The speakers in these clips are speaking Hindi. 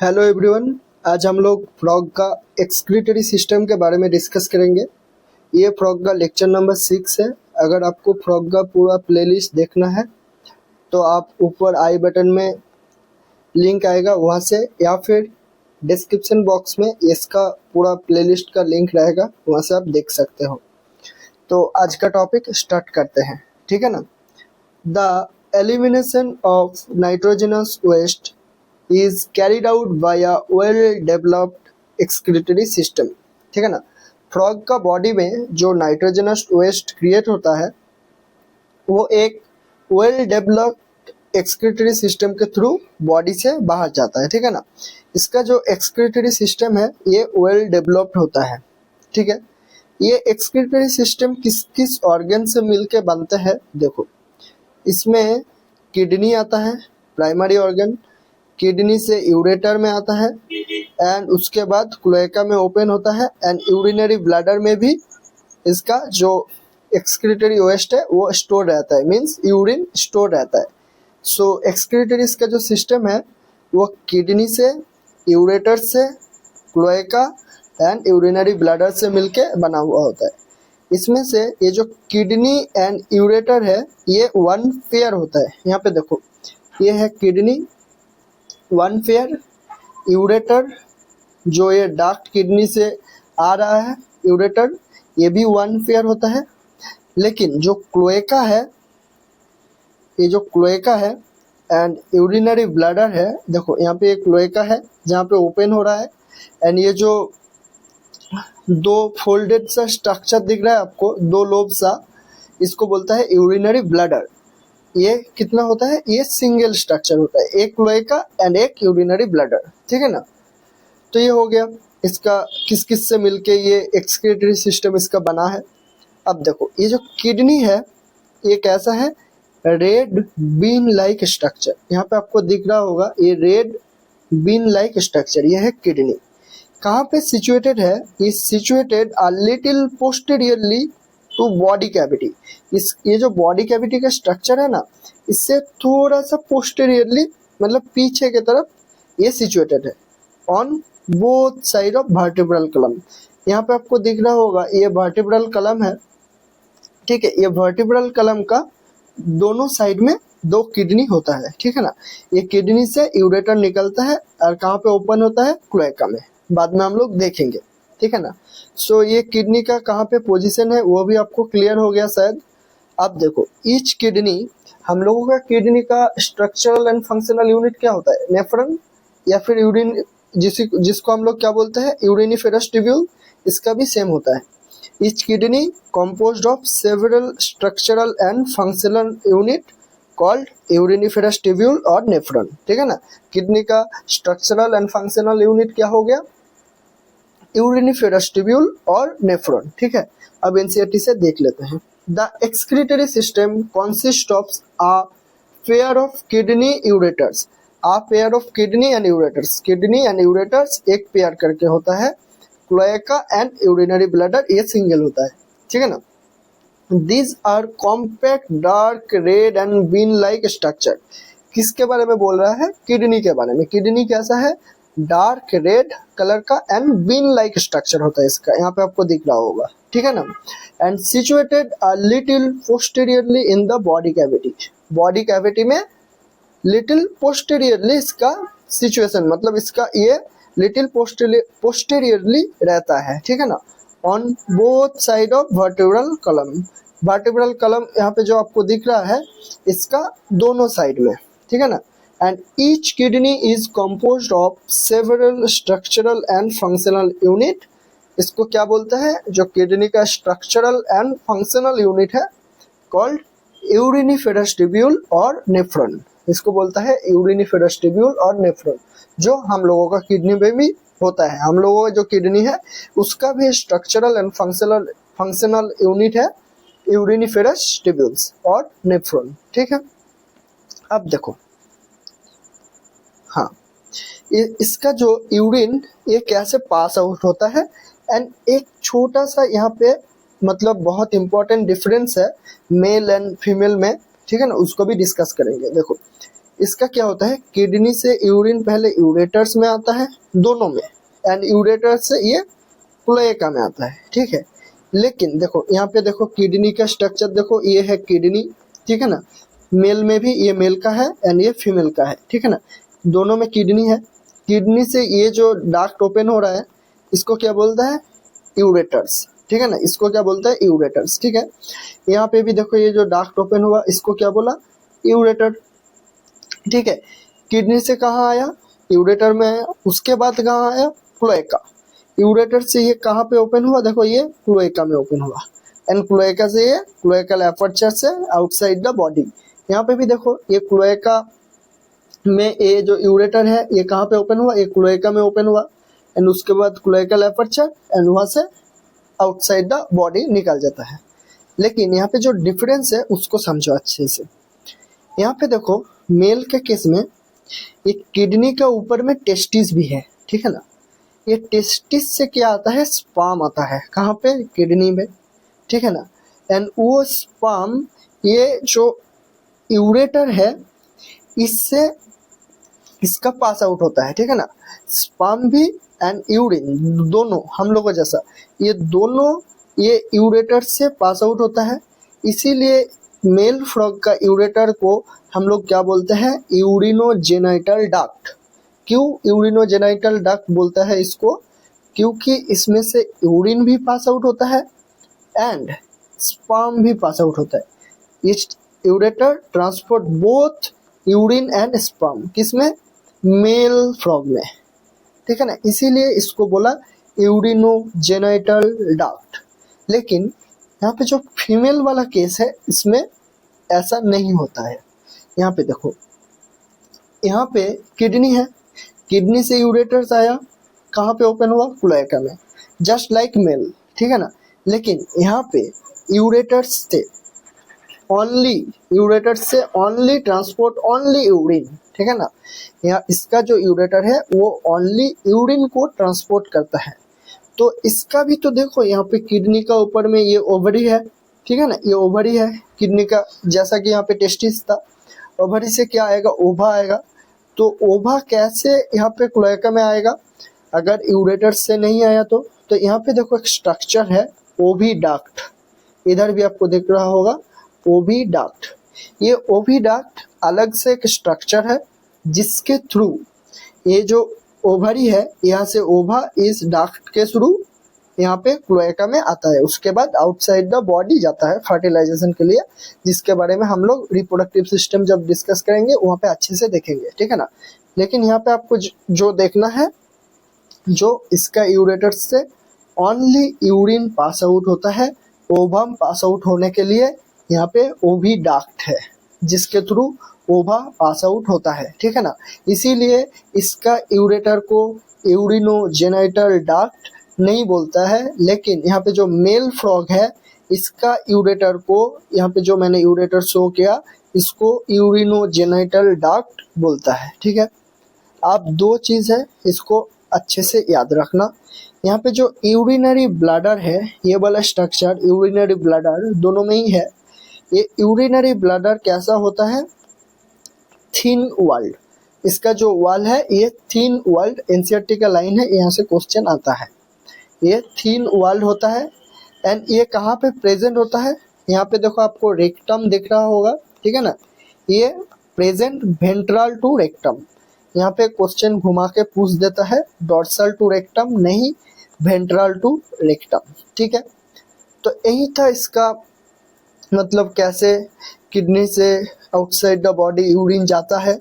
Hello everyone. आज हम लोग फ्रॉग का एक्सक्रीटरी सिस्टम के बारे में डिस्कस करेंगे। ये फ्रॉग का लेक्चर नंबर 6 है। अगर आपको फ्रॉग का पूरा प्लेलिस्ट देखना है तो आप ऊपर आई बटन में लिंक आएगा वहाँ से, या फिर डिस्क्रिप्शन बॉक्स में इसका पूरा प्लेलिस्ट का लिंक रहेगा, वहाँ से आप देख सकते हो। तो आज का टॉपिक स्टार्ट करते हैं, ठीक है ना। The elimination of nitrogenous waste is carried out by a well developed excretory system, ठीक है ना। फ्रॉग का बॉडी में जो नाइट्रोजनस वेस्ट क्रिएट होता है वो एक वेल डेवलप्ड एक्सक्रीटरी सिस्टम के थ्रू बॉडी से बाहर जाता है, ठीक है ना। इसका जो एक्सक्रीटरी सिस्टम है ये वेल डेवलप्ड होता है, ठीक है। ये एक्सक्रीटरी सिस्टम किस किस ऑर्गन से मिलके बनते हैं देखो। इसमें किडनी आता है, प्राइमरी ऑर्गन। किडनी से यूरेटर में आता है एंड उसके बाद क्लोएका में ओपन होता है एंड यूरिनरी ब्लैडर में भी इसका जो एक्सक्रीटरी वेस्ट है वो स्टोर रहता है, मींस यूरिन स्टोर रहता है। सो एक्सक्रीटरी का जो सिस्टम है वो किडनी से, यूरेटर से, क्लोएका एंड यूरिनरी ब्लैडर से मिलके बना हुआ होता है। इसमें से ये जो किडनी एंड यूरेटर है ये वन पेयर होता है। यहाँ पे देखो, ये है किडनी वन पेयर, यूरेटर जो ये डार्क किडनी से आ रहा है यूरेटर ये भी वन पेयर होता है। लेकिन जो क्लोएका है, ये जो क्लोएका है एंड यूरिनरी ब्लैडर है, देखो यहाँ पे एक क्लोएका है जहाँ पे ओपन हो रहा है एंड ये जो दो फोल्डेड सा स्ट्रक्चर दिख रहा है आपको, दो लोब सा, इसको बोलता है यूरिनरी ब्लैडर। ये कितना होता है, ये सिंगल स्ट्रक्चर होता है, एक क्लोएका एंड एक यूरिनरी ब्लैडर, ठीक है ना। तो ये हो गया इसका किस किस से मिलके ये एक्सक्रीटरी सिस्टम इसका बना है। अब देखो ये जो किडनी है ये कैसा है, रेड बीन लाइक स्ट्रक्चर। यहाँ पे आपको दिख रहा होगा ये रेड बीन लाइक स्ट्रक्चर, ये है किडनी। कहाँ पे सिचुएटेड है, ये situated a little posteriorly to body cavity. ये जो बॉडी कैविटी का स्ट्रक्चर है ना, इससे थोड़ा सा पोस्टीरियरली मतलब पीछे की तरफ ये सिचुएटेड है on both side of vertebral कलम। यहाँ पे आपको दिख रहा होगा ये वर्टिब्रल कलम है, ठीक है। ये वर्टिब्रल कलम का दोनों साइड में दो किडनी होता है, ठीक है ना। ये किडनी से यूरेटर निकलता है और कहाँ पे ओपन होता है, क्लोएका में, बाद में हम लोग देखेंगे, ठीक है ना। सो ये किडनी का कहाँ पे पोजीशन है वो भी आपको क्लियर हो गया शायद। अब देखो ईच किडनी, हम लोगों का किडनी का स्ट्रक्चरल एंड फंक्शनल यूनिट क्या होता है, नेफ्रॉन या फिर यूरिन, जिसको हम लोग क्या बोलते हैं, यूरिनिफेरस ट्यूब्यूल, इसका भी सेम होता है। Each kidney composed of several structural and functional unit called uriniferous tubule और नेफ्रॉन, ठीक है ना। किडनी का स्ट्रक्चरल एंड फंक्शनल यूनिट क्या हो गया, यूरिनिफेरस ट्यूब्यूल और नेफ्रॉन, ठीक है। अब एनसीईआरटी से देख लेते हैं। The excretory system consist of a pair of kidney ureters. A pair of kidney and ureters, kidney and ureters एक पेयर करके होता है। क्लोएका एंड यूरिनरी ब्लैडर ये सिंगल होता है, ठीक है ना। These are compact dark red and bean like structure। किसके बारे में बोल रहा है, किडनी के बारे में। किडनी कैसा है, डार्क रेड कलर का एंड बीन लाइक स्ट्रक्चर होता है इसका, यहाँ पे आपको दिख रहा होगा, ठीक है ना। And situated a little posteriorly in the body cavity. Body cavity में लिटिल पोस्टीरियरली इसका सिचुएशन, मतलब इसका ये लिटिल पोस्टीरियरली रहता है, ठीक है ना। On both side of vertebral कलम। वर्टिब्रल कलम यहाँ पे जो आपको दिख रहा है इसका दोनों साइड में, ठीक है ना। And each kidney is composed of several structural and functional unit. इसको क्या बोलते हैं, जो किडनी का स्ट्रक्चरल एंड फंक्शनल यूनिट है कॉल्ड यूरिनिफेरस ट्यूब्यूल और नेफ्रॉन। इसको बोलता है यूरिनिफेरस ट्यूब्यूल और नेफ्रॉन, जो हम लोगों का किडनी में भी होता है। हम लोगों का जो किडनी है उसका भी स्ट्रक्चरल एंड फंक्शनल यूनिट है यूरिनिफेरस ट्यूब्यूल्स और नेफ्रॉन, ठीक है। अब देखो, हाँ, इसका जो यूरिन ये कैसे पास आउट होता है एंड एक छोटा सा यहाँ पे मतलब बहुत इंपॉर्टेंट डिफरेंस है मेल एंड फीमेल में, ठीक है ना, उसको भी डिस्कस करेंगे। देखो इसका क्या होता है, किडनी से यूरिन पहले यूरेटर्स में आता है दोनों में, एंड यूरेटर से ये क्लोएका में आता है, ठीक है। लेकिन देखो यहाँ पे देखो किडनी का स्ट्रक्चर देखो, ये है किडनी, ठीक है ना। मेल में भी ये मेल का है एंड ये फीमेल का है, ठीक है ना। दोनों में किडनी है। किडनी से ये जो डक्ट ओपन हो रहा है इसको क्या बोलता है, यूरेटर्स, ठीक है ना। इसको क्या बोलता है, यूरेटर्स, ठीक है। यहाँ पे भी देखो ये जो डक्ट ओपन हुआ इसको क्या बोला, यूरेटर, ठीक है। किडनी से कहाँ आया, यूरेटर में आया। उसके बाद कहाँ आया, क्लोएका। यूरेटर से ये कहाँ पे ओपन हुआ, देखो ये क्लोएका में ओपन हुआ, एंड क्लोएका से ये क्लोएकल एपर्चर से आउटसाइड द बॉडी। यहाँ पे भी देखो ये क्लोएका में ये जो यूरेटर है ये कहाँ पे ओपन हुआ, ये क्लोएका में ओपन हुआ, एंड उसके बाद क्लोएकल एपर्चर एंड वहां से आउटसाइड द बॉडी निकल जाता है। लेकिन यहाँ पे जो डिफरेंस है उसको समझो अच्छे से। यहाँ पे देखो मेल के केस में ये किडनी के ऊपर में टेस्टिस भी है, ठीक है ना। ये टेस्टिस से क्या आता है, स्पर्म आता है, कहाँ पे, किडनी में, ठीक है ना। एंड वो स्पर्म ये जो यूरेटर है इससे इसका पास आउट होता है, ठीक है ना। स्पर्म भी एंड यूरिन दोनों हम लोगों जैसा, ये दोनों ये यूरेटर से पास आउट होता है। इसीलिए मेल फ्रॉग का यूरेटर को हम लोग क्या बोलते हैं, यूरिनोजेनाइटल डक्ट। क्यों यूरिनोजेनाइटल डक्ट बोलता है इसको, क्योंकि इसमें से यूरिन भी पास आउट होता है एंड स्पर्म भी पास आउट होता है। इस ureter transport both urine and sperm, किसमें, मेल फ्रॉग में, ठीक है ना। इसीलिए इसको बोला यूरिनोजेनाइटल डक्ट। लेकिन यहाँ पे जो फीमेल वाला केस है इसमें ऐसा नहीं होता है। यहाँ पे देखो, यहाँ पे किडनी है, किडनी से यूरेटर्स आया, कहाँ पे ओपन हुआ, क्लोएका में, जस्ट लाइक मेल, ठीक है ना। लेकिन यहाँ पे यूरेटर्स से ओनली ट्रांसपोर्ट ओनली यूरिन, ठीक है ना। यहाँ इसका जो यूरेटर है वो ओनली यूरिन को ट्रांसपोर्ट करता है। तो इसका भी तो देखो, यहाँ पे किडनी का ऊपर में ये ओवरी है, ठीक है ना, ये ओवरी है किडनी का, जैसा कि यहाँ पे टेस्टिस था। ओवरी से क्या आएगा, ओवा आएगा। तो ओवा कैसे यहाँ पे क्लोएका में आएगा, अगर यूरेटर से नहीं आया तो यहाँ पे देखो एक स्ट्रक्चर है ओविडक्ट, इधर भी आपको दिख रहा होगा ओविडक्ट। ये ओविडक्ट अलग से एक स्ट्रक्चर है जिसके थ्रू ये जो ओवरी है, यहाँ से ओवा इस डक्ट के थ्रू यहाँ पे क्लोएका में आता है। उसके बाद आउटसाइड द बॉडी जाता है फर्टिलाइजेशन के लिए, जिसके बारे में हम लोग रिप्रोडक्टिव सिस्टम जब डिस्कस करेंगे वहाँ पे अच्छे से देखेंगे, ठीक है ना। लेकिन यहाँ पे आपको जो देखना है, जो इसका यूरेटर से ओनली यूरिन पास आउट होता है, ओवम पास आउट होने के लिए यहाँ पे ओविडक्ट है जिसके थ्रू ओवा पास आउट होता है, ठीक है ना। इसीलिए इसका यूरेटर को यूरिनोजेनाइटल डक्ट नहीं बोलता है। लेकिन यहाँ पे जो मेल फ्रॉग है इसका यूरेटर को, यहाँ पे जो मैंने यूरेटर शो किया, इसको यूरिनोजेनाइटल डक्ट बोलता है, ठीक है। आप दो चीज़ है इसको अच्छे से याद रखना। यहाँ पे जो यूरिनरी ब्लैडर है, ये वाला स्ट्रक्चर यूरिनरी ब्लैडर दोनों में ही है। ये यूरिनरी ब्लैडर कैसा होता है, थिन वॉल्ड। इसका जो वॉल है ये थिन वॉल्ड, एनसीईआरटी का लाइन है, यहाँ से क्वेश्चन आता है। ये थिन वॉल्ड होता है एंड ये कहाँ पे प्रेजेंट होता है, यहाँ पे देखो आपको रेक्टम दिख रहा होगा, ठीक है ना। ये प्रेजेंट वेंट्रल टू रेक्टम, यहाँ पे क्वेश्चन घुमा के पूछ देता है, डॉर्सल टू रेक्टम नहीं, वेंट्रल टू रेक्टम, ठीक है। तो यही था इसका मतलब, कैसे किडनी से आउटसाइड द बॉडी यूरिन जाता है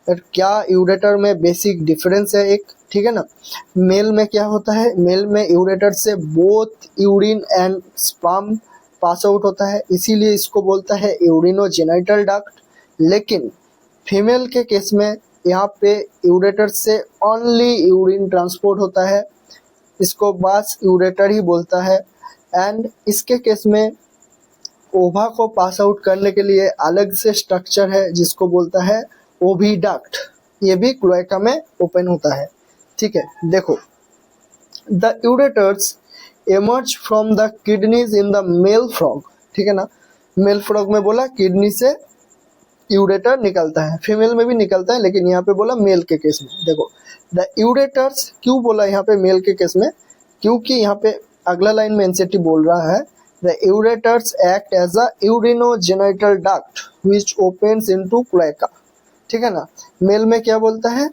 और क्या यूरेटर में बेसिक डिफरेंस है एक, ठीक है ना। मेल में क्या होता है, मेल में यूरेटर से both urine and sperm pass out होता है, इसीलिए इसको बोलता है यूरिनोजेनाइटल डक्ट। लेकिन फीमेल के केस में यहाँ पे यूरेटर से ओनली यूरिन ट्रांसपोर्ट होता है, इसको बस यूरेटर ही बोलता है। एंड इसके केस में ओवा को पास आउट करने के लिए अलग से स्ट्रक्चर है जिसको बोलता है ओविडक्ट, ये भी क्लोएका में ओपन होता है, ठीक है। देखो, the ureters emerge from the kidneys in the male frog, ठीक है ना। मेल फ्रॉग में बोला किडनी से यूरेटर निकलता है, फीमेल में भी निकलता है, लेकिन यहाँ पे बोला मेल के केस में। देखो द यूरेटर्स, क्यों बोला यहाँ पे मेल के केस में, क्योंकि यहाँ पे अगला लाइन में एनसीईआरटी बोल रहा है the ureters act as a urinogenital duct which opens into cloaca. ठीक है ना, मेल में क्या बोलता है,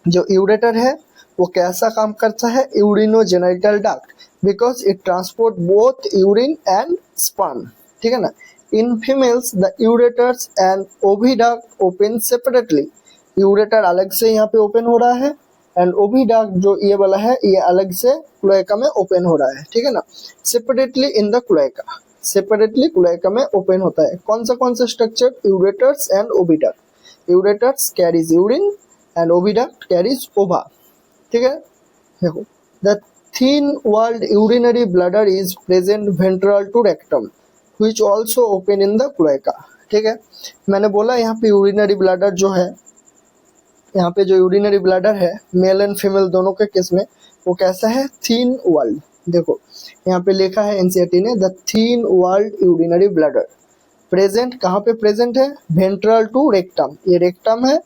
जो यूरेटर है वो कैसा काम करता है, urinogenital duct, because it transport both urine and sperm. ठीक है ना, in females the ureters and oviduct open separately, ureter अलग से यहाँ पे ओपन हो रहा है एंड ओविडक्ट जो ये वाला है ये अलग से क्लोएका में ओपन हो रहा है। ठीक है ना, separately in the cloaca, separately cloaca में ओपन होता है। कौन सा structure, ureters and oviduct. Ureters carries urine and oviduct carries ova. ठीक है, देखो the thin walled urinary bladder is present ventral to rectum which also open in the cloaca. ठीक है, मैंने बोला यहाँ पे यूरिनरी ब्लैडर जो है, यहाँ पे जो यूरिनरी ब्लैडर है मेल एंड फीमेल दोनों के केस में वो कैसा है, थिन वॉल्ड। देखो यहाँ पे लिखा है एनसीईआरटी ने the thin walled urinary bladder present, कहाँ पे प्रेजेंट है, वेंट्रल टू रेक्टम, ये रेक्टम है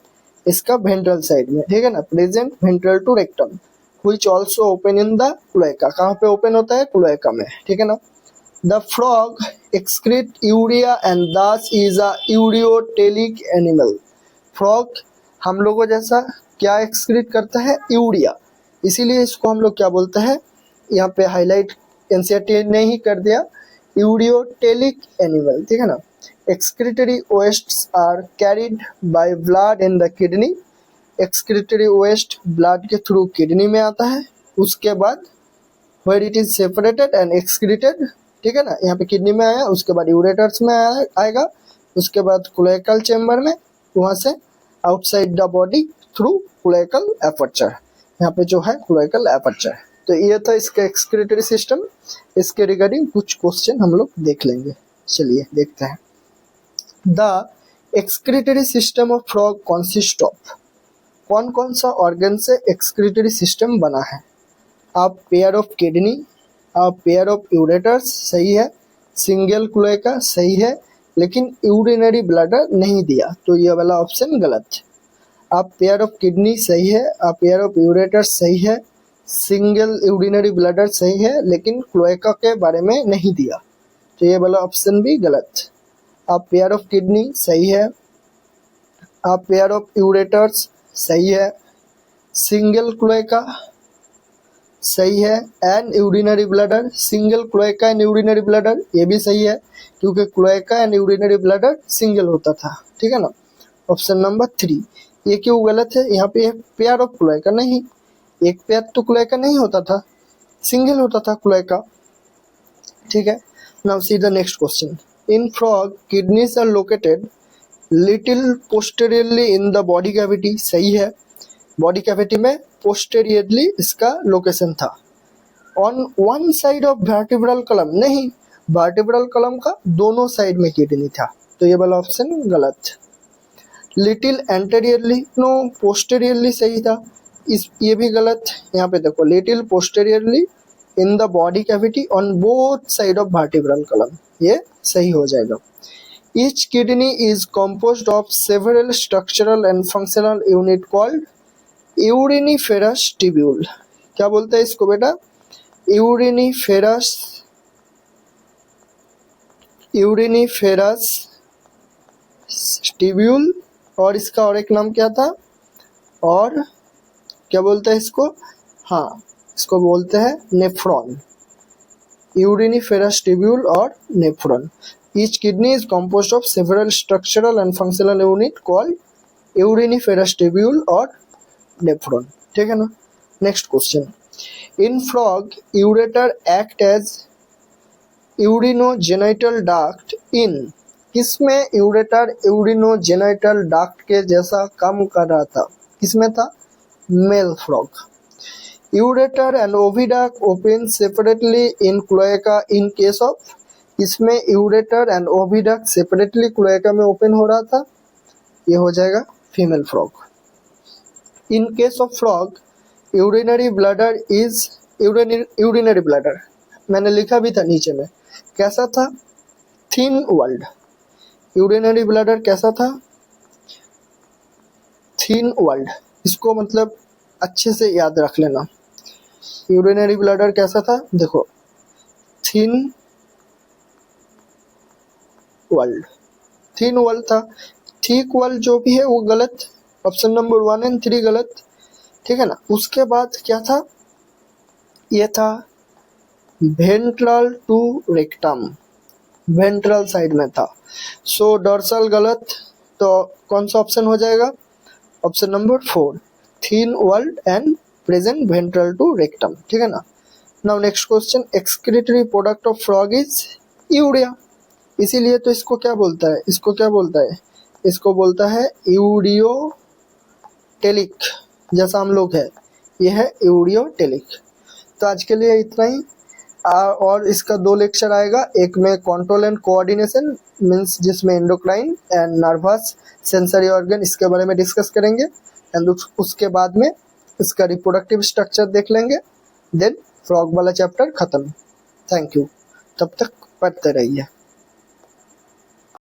इसका वेंट्रल साइड में। ठीक है ना, present ventral to rectum which also open in the cloaca, कहाँ पे ओपन होता है, क्लोएका में। ठीक है ना, the frog excrete urea and thus is a ureotelic animal. Frog हम लोगों जैसा क्या एक्सक्रीट करता है, यूरिया, इसीलिए इसको हम लोग क्या बोलते हैं, यहाँ पे हाईलाइट एनसीईआरटी ने ही कर दिया, यूरियोटेलिक एनिमल। ठीक है ना, excretory wastes are carried by blood in the kidney, excretory waste blood के थ्रू किडनी में आता है, उसके बाद where it is separated and excreted। ठीक है ना, यहाँ पे किडनी में आया, उसके बाद यूरेटर्स में आएगा, उसके बाद क्लोएकल चेम्बर में, वहाँ से outside the body through cloacal aperture, यहाँ पे जो है क्लोएकल एपर्चर। तो ये था इसका एक्सक्रीटरी सिस्टम, इसके रिगार्डिंग कुछ क्वेश्चन हम लोग देख लेंगे। चलिए देखते हैं। The excretory system of frog consist of, कौन कौन सा ऑर्गन से एक्सक्रीटरी सिस्टम बना है, आप पेयर ऑफ किडनी, आप पेयर ऑफ यूरेटर्स सही है, सिंगल क्लोएका सही है, लेकिन यूरिनरी ब्लैडर नहीं दिया, तो ये वाला ऑप्शन गलत। आप पेयर ऑफ किडनी सही है, आप पेयर ऑफ यूरेटर्स सही है, सिंगल यूरिनरी ब्लैडर सही है, लेकिन क्लोएका के बारे में नहीं दिया, तो ये वाला ऑप्शन भी गलत। आप पेयर ऑफ किडनी सही है, आप पेयर ऑफ यूरेटर्स सही है, सिंगल क्लोएका सही है, and urinary bladder, single cloaca and urinary bladder ये भी सही है, क्योंकि cloaca and urinary bladder single होता था। ठीक है ना, ऑप्शन नंबर 3। ये क्यों गलत है, यहाँ पे एक पेयर ऑफ क्लोएका नहीं, एक पेयर तो क्लोएका नहीं होता था, सिंगल होता था क्लोएका। ठीक है, now see the next question. In frog kidneys are located little posteriorly in the body cavity, सही है, बॉडी कैविटी में पोस्टेरियरली इसका लोकेशन था। On one side of vertebral column, नहीं, वर्टिब्रल कॉलम का दोनों साइड में किडनी था, तो ये वाला ऑप्शन गलत। लिटिल एंटेरियरली, नो, पोस्टेरियरली सही था, इस ये भी गलत। यहाँ पे देखो little posteriorly in the body cavity on both side of vertebral column, ये सही हो जाएगा। Each kidney is composed of several structural and functional unit called uriniferous tubule. क्या बोलते हैं इसको बेटा, यूरिनिफेरस ट्यूब्यूल, और इसका और एक नाम क्या था, और क्या बोलते हैं इसको, हाँ इसको बोलते हैं नेफ्रॉन, यूरिनिफेरस ट्यूब्यूल और nephron. Each kidney is composed of several structural and functional unit called uriniferous tubule और नेफ्रॉन। ठीक है ना, next question. In frog ureter act as urinogenital duct in, किसमें यूरेटर यूरिनोजेनिटल डक्ट के जैसा काम कर रहा था, किसमें था, male frog. Ureter and oviduct open separately in cloaca in case of, इसमें ureter and oviduct separately cloaca में ओपन हो रहा था, ये हो जाएगा female frog. In case of frog urinary bladder is, urinary bladder मैंने लिखा भी था नीचे में, कैसा था, थिन वॉल्ड। यूरिनरी ब्लैडर कैसा था? थिन वर्ल्ड, इसको मतलब अच्छे से याद रख लेना। यूरिनरी ब्लैडर कैसा था? देखो, थिन वर्ल्ड, थिन वर्ल्ड था। थिक वर्ल्ड जो भी है वो गलत, ऑप्शन नंबर 1 एंड 3 गलत, ठीक है ना। उसके बाद क्या था? ये था ventral to rectum, ventral side में था। सो डोर्सल गलत, तो कौन सा ऑप्शन हो जाएगा? Option number 4, thin walled and present ventral to rectum, ठीक है ना। Now next question, excretory product of frog is urea, इसीलिए तो इसको क्या बोलता है? इसको क्या बोलता है? इसको बोलता है यूरियोटेलिक, जैसा हम लोग है, ये है यूरियोटेलिक। तो आज के लिए इतना ही। और इसका 2 लेक्चर आएगा, एक में कंट्रोल एंड कोऑर्डिनेशन मींस जिसमें endocrine and nervous sensory organ, इसके बारे में डिस्कस करेंगे। एंड उसके बाद में इसका रिप्रोडक्टिव स्ट्रक्चर देख लेंगे, देन फ्रॉग वाला चैप्टर खत्म। थैंक यू, तब तक पढ़ते रहिए।